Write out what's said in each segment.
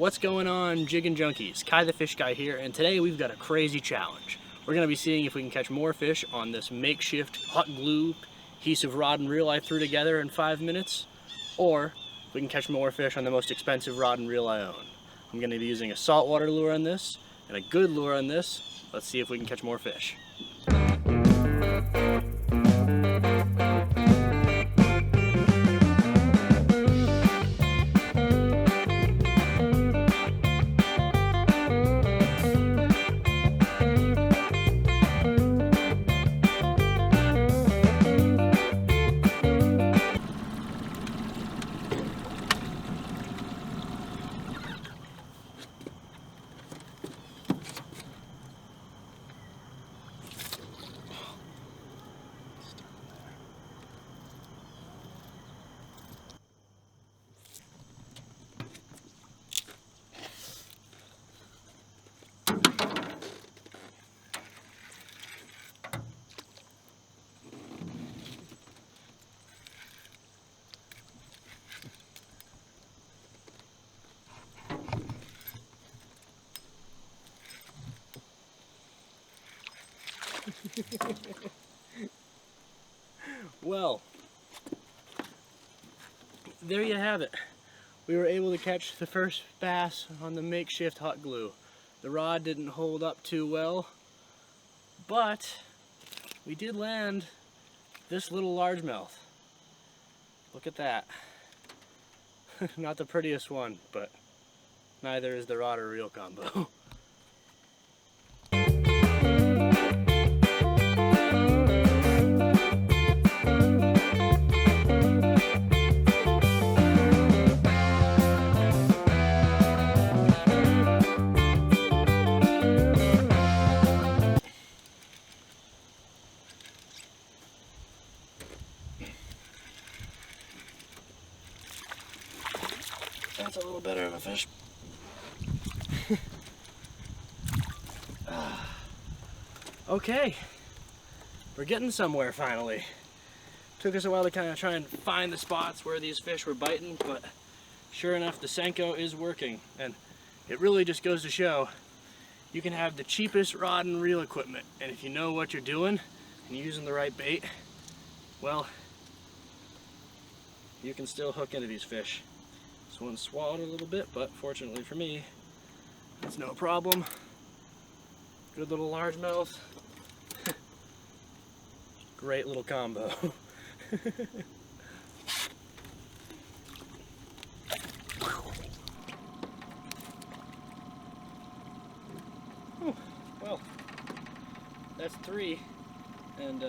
What's going on, Jigging Junkies? Kai the Fish Guy here, and today we've got a crazy challenge. We're going to be seeing if we can catch more fish on this makeshift hot glue adhesive rod and reel I threw together in 5 minutes, or if we can catch more fish on the most expensive rod and reel I own. I'm going to be using a saltwater lure on this and a good lure on this. Let's see if we can catch more fish. Well, there you have it. We were able to catch the first bass on the makeshift hot glue. The rod didn't hold up too well, but we did land this little largemouth. Look at that. Not the prettiest one, but neither is the rod or reel combo. That's a little better of a fish. Okay, we're getting somewhere finally. Took us a while to kind of try and find the spots where these fish were biting, but sure enough, the Senko is working. And it really just goes to show you can have the cheapest rod and reel equipment, and if you know what you're doing and you're using the right bait, well, you can still hook into these fish. This one swallowed a little bit, but fortunately for me, that's no problem. Good little largemouth. Great little combo. Well, that's 3, and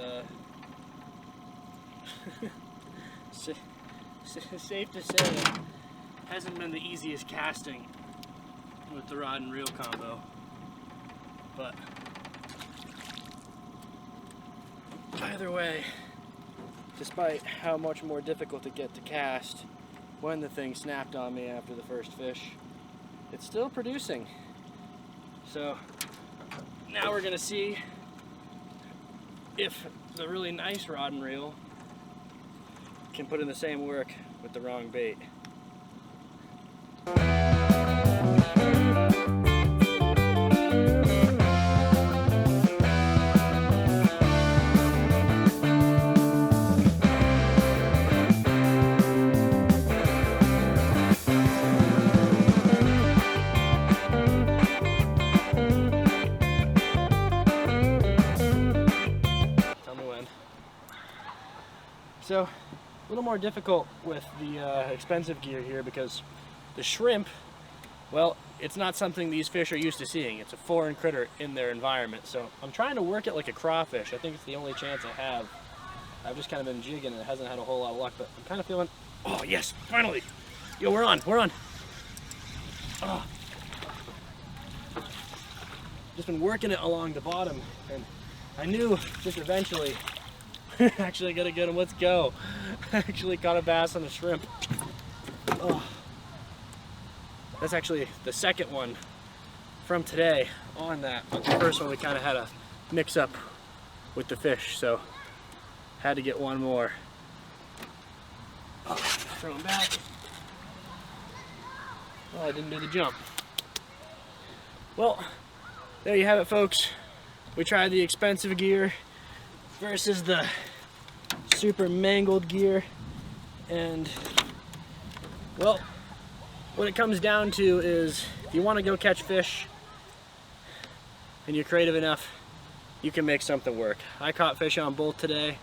safe to say it hasn't been the easiest casting with the rod and reel combo, but either way, despite how much more difficult to get to cast when the thing snapped on me after the first fish, it's still producing. So now we're gonna see if the really nice rod and reel can put in the same work with the wrong bait. So, a little more difficult with the expensive gear here because the shrimp, well, it's not something these fish are used to seeing. It's a foreign critter in their environment. So I'm trying to work it like a crawfish. I think it's the only chance I have. I've just kind of been jigging and it hasn't had a whole lot of luck, but I'm kind of feeling, oh yes, finally. Yo, we're on. Oh. Just been working it along the bottom, and I knew just eventually actually gotta get him. Let's go. Actually caught a bass on a shrimp. Oh. That's actually the second one from today on that. But the first one we kind of had a mix up with the fish, so had to get one more. Oh, throw him back. Well, I didn't do the jump. Well, there you have it, folks. We tried the expensive gear versus the super mangled gear, and well, what it comes down to is if you want to go catch fish and you're creative enough, you can make something work. I caught fish on both today.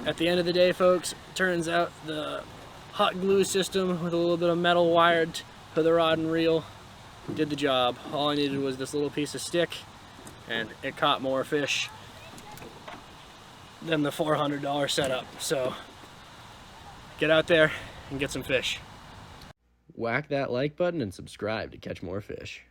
At the end of the day, folks, turns out the hot glue system with a little bit of metal wired to the rod and reel did the job. All I needed was this little piece of stick, and it caught more fish than the $400 setup. So get out there and get some fish. Whack that like button and subscribe to catch more fish.